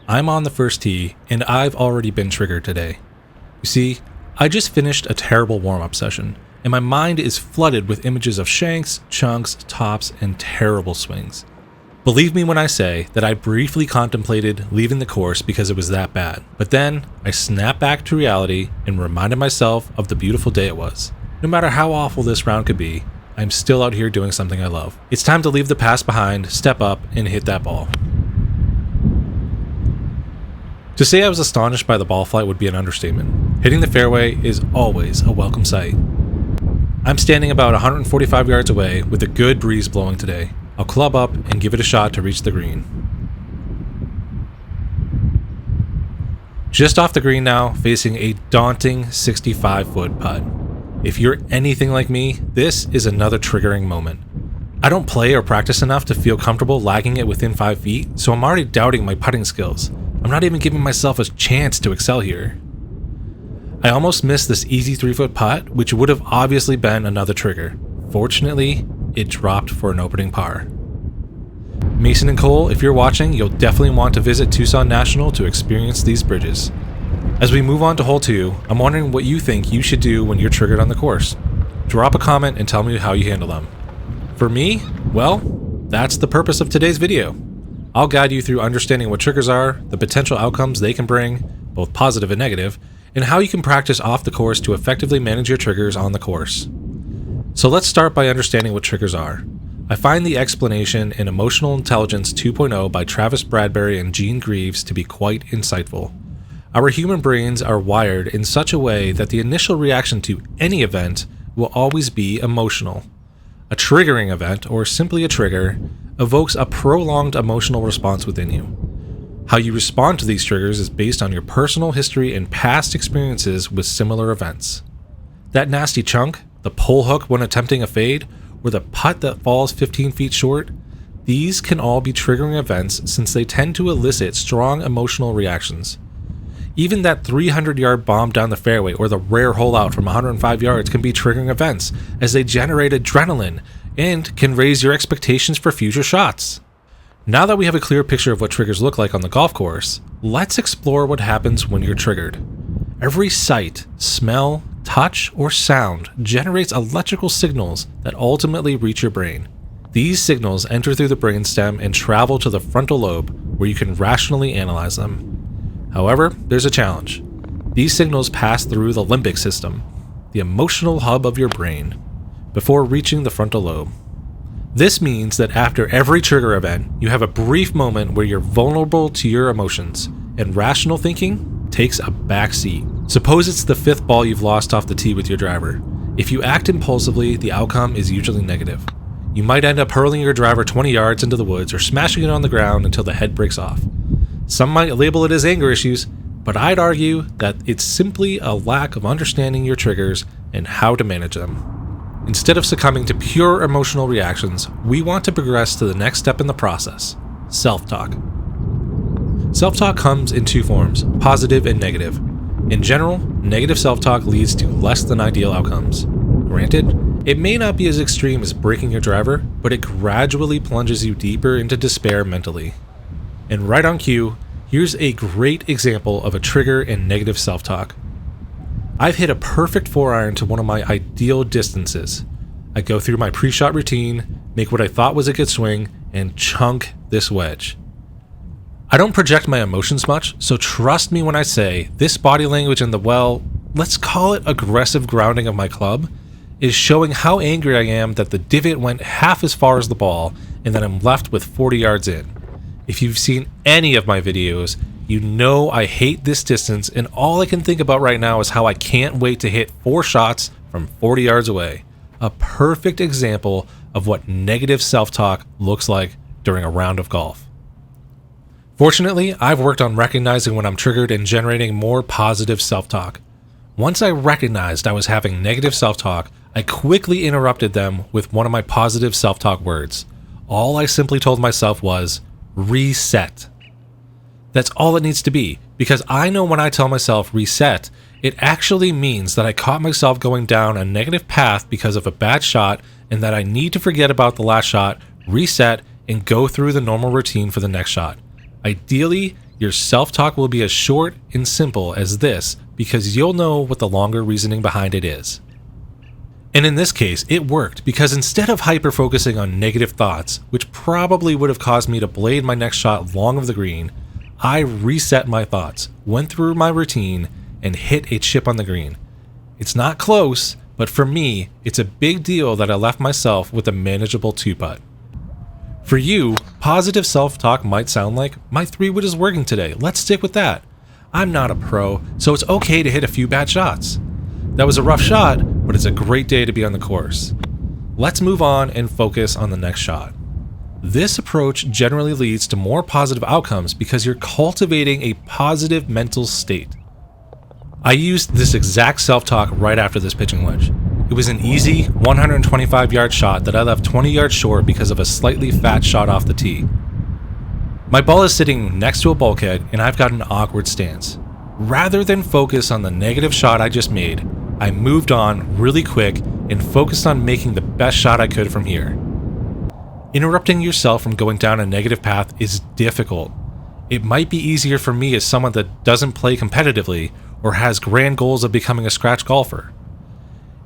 I'm on the first tee, and I've already been triggered today. You see, I just finished a terrible warm-up session, and my mind is flooded with images of shanks, chunks, tops, and terrible swings. Believe me when I say that I briefly contemplated leaving the course because it was that bad, but then I snapped back to reality and reminded myself of the beautiful day it was. No matter how awful this round could be, I'm still out here doing something I love. It's time to leave the past behind, step up, and hit that ball. To say I was astonished by the ball flight would be an understatement. Hitting the fairway is always a welcome sight. I'm standing about 145 yards away with a good breeze blowing today. I'll club up and give it a shot to reach the green. Just off the green now, facing a daunting 65-foot putt. If you're anything like me, this is another triggering moment. I don't play or practice enough to feel comfortable lagging it within 5 feet, so I'm already doubting my putting skills. I'm not even giving myself a chance to excel here. I almost missed this easy 3-foot putt, which would have obviously been another trigger. Fortunately, it dropped for an opening par. Mason and Cole, if you're watching, you'll definitely want to visit Tucson National to experience these bridges. As we move on to hole 2, I'm wondering what you think you should do when you're triggered on the course. Drop a comment and tell me how you handle them. For me, well, that's the purpose of today's video. I'll guide you through understanding what triggers are, the potential outcomes they can bring, both positive and negative, and how you can practice off the course to effectively manage your triggers on the course. So let's start by understanding what triggers are. I find the explanation in Emotional Intelligence 2.0 by Travis Bradbury and Gene Greaves to be quite insightful. Our human brains are wired in such a way that the initial reaction to any event will always be emotional. A triggering event, or simply a trigger, evokes a prolonged emotional response within you. How you respond to these triggers is based on your personal history and past experiences with similar events. That nasty chunk, the pull hook when attempting a fade, or the putt that falls 15 feet short, these can all be triggering events since they tend to elicit strong emotional reactions. Even that 300-yard bomb down the fairway or the rare hole out from 105 yards can be triggering events as they generate adrenaline and can raise your expectations for future shots. Now that we have a clear picture of what triggers look like on the golf course, let's explore what happens when you're triggered. Every sight, smell, touch, or sound generates electrical signals that ultimately reach your brain. These signals enter through the brainstem and travel to the frontal lobe, where you can rationally analyze them. However, there's a challenge. These signals pass through the limbic system, the emotional hub of your brain, before reaching the frontal lobe. This means that after every trigger event, you have a brief moment where you're vulnerable to your emotions, and rational thinking takes a back seat. Suppose it's the 5th ball you've lost off the tee with your driver. If you act impulsively, the outcome is usually negative. You might end up hurling your driver 20 yards into the woods or smashing it on the ground until the head breaks off. Some might label it as anger issues, but I'd argue that it's simply a lack of understanding your triggers and how to manage them. Instead of succumbing to pure emotional reactions, we want to progress to the next step in the process: self-talk. Self-talk comes in 2 forms, positive and negative. In general, negative self-talk leads to less than ideal outcomes. Granted, it may not be as extreme as breaking your driver, but it gradually plunges you deeper into despair mentally. And right on cue, here's a great example of a trigger in negative self-talk. I've hit a perfect 4-iron to one of my ideal distances. I go through my pre-shot routine, make what I thought was a good swing, and chunk this wedge. I don't project my emotions much, so trust me when I say this body language and the, let's call it aggressive grounding of my club, is showing how angry I am that the divot went half as far as the ball and that I'm left with 40 yards in. If you've seen any of my videos, you know I hate this distance, and all I can think about right now is how I can't wait to hit 4 shots from 40 yards away. A perfect example of what negative self-talk looks like during a round of golf. Fortunately, I've worked on recognizing when I'm triggered and generating more positive self-talk. Once I recognized I was having negative self-talk, I quickly interrupted them with one of my positive self-talk words. All I simply told myself was, reset. That's all it needs to be, because I know when I tell myself reset, it actually means that I caught myself going down a negative path because of a bad shot and that I need to forget about the last shot, reset, and go through the normal routine for the next shot. Ideally, Your self-talk will be as short and simple as this because you'll know what the longer reasoning behind it is. And in this case, it worked because instead of hyper-focusing on negative thoughts, which probably would have caused me to blade my next shot long of the green, I reset my thoughts, went through my routine, and hit a chip on the green. It's not close, but for me, it's a big deal that I left myself with a manageable 2-putt. For you, positive self-talk might sound like, my 3-wood is working today, let's stick with that. I'm not a pro, so it's okay to hit a few bad shots. That was a rough shot, but it's a great day to be on the course. Let's move on and focus on the next shot. This approach generally leads to more positive outcomes because you're cultivating a positive mental state. I used this exact self-talk right after this pitching wedge. It was an easy 125-yard shot that I left 20 yards short because of a slightly fat shot off the tee. My ball is sitting next to a bulkhead and I've got an awkward stance. Rather than focus on the negative shot I just made, I moved on really quick and focused on making the best shot I could from here. Interrupting yourself from going down a negative path is difficult. It might be easier for me as someone that doesn't play competitively or has grand goals of becoming a scratch golfer.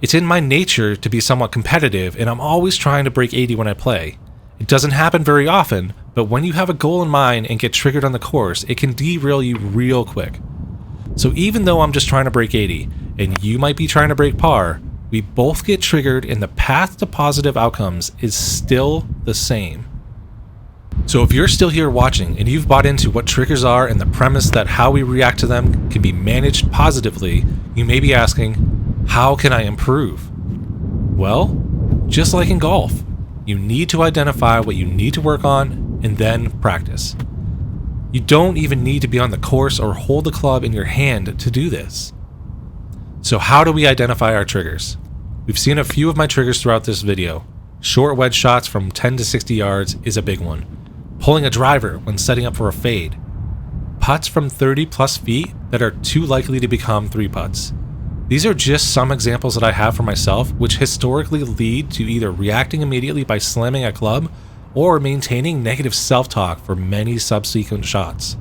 It's in my nature to be somewhat competitive and I'm always trying to break 80 when I play. It doesn't happen very often, but when you have a goal in mind and get triggered on the course, it can derail you real quick. So even though I'm just trying to break 80 and you might be trying to break par, we both get triggered and the path to positive outcomes is still the same. So if you're still here watching and you've bought into what triggers are and the premise that how we react to them can be managed positively, you may be asking, how can I improve? Well, just like in golf, you need to identify what you need to work on and then practice. You don't even need to be on the course or hold the club in your hand to do this. So how do we identify our triggers? We've seen a few of my triggers throughout this video. Short wedge shots from 10 to 60 yards is a big one. Pulling a driver when setting up for a fade. Putts from 30 plus feet that are too likely to become 3-putts. These are just some examples that I have for myself, which historically lead to either reacting immediately by slamming a club or maintaining negative self-talk for many subsequent shots.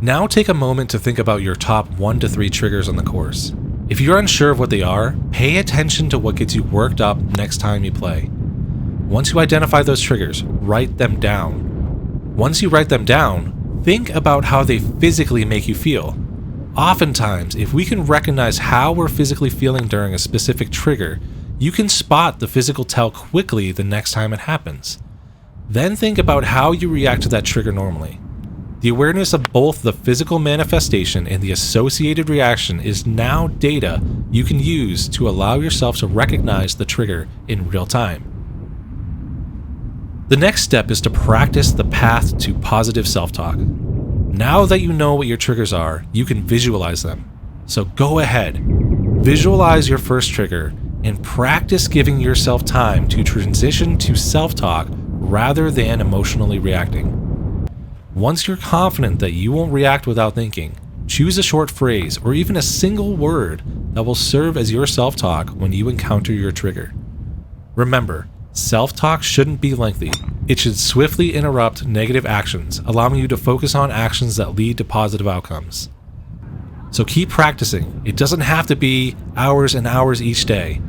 Now take a moment to think about your top 1 to 3 triggers on the course. If you're unsure of what they are, pay attention to what gets you worked up next time you play. Once you identify those triggers, write them down. Once you write them down, think about how they physically make you feel. Oftentimes, if we can recognize how we're physically feeling during a specific trigger, you can spot the physical tell quickly the next time it happens. Then think about how you react to that trigger normally. The awareness of both the physical manifestation and the associated reaction is now data you can use to allow yourself to recognize the trigger in real time. The next step is to practice the path to positive self-talk. Now that you know what your triggers are, you can visualize them. So go ahead, visualize your first trigger and practice giving yourself time to transition to self-talk rather than emotionally reacting. Once you're confident that you won't react without thinking, choose a short phrase or even a single word that will serve as your self-talk when you encounter your trigger. Remember, self-talk shouldn't be lengthy. It should swiftly interrupt negative actions, allowing you to focus on actions that lead to positive outcomes. So keep practicing. It doesn't have to be hours and hours each day.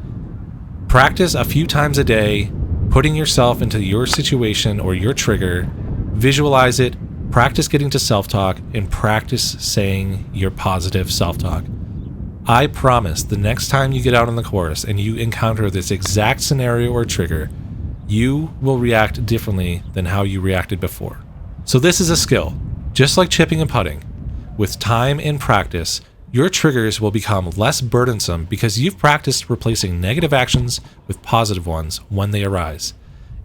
Practice a few times a day, putting yourself into your situation or your trigger, visualize it, practice getting to self-talk, and practice saying your positive self-talk. I promise the next time you get out on the course and you encounter this exact scenario or trigger, you will react differently than how you reacted before. So this is a skill, just like chipping and putting. With time and practice, your triggers will become less burdensome because you've practiced replacing negative actions with positive ones when they arise.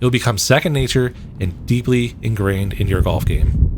It will become second nature and deeply ingrained in your golf game.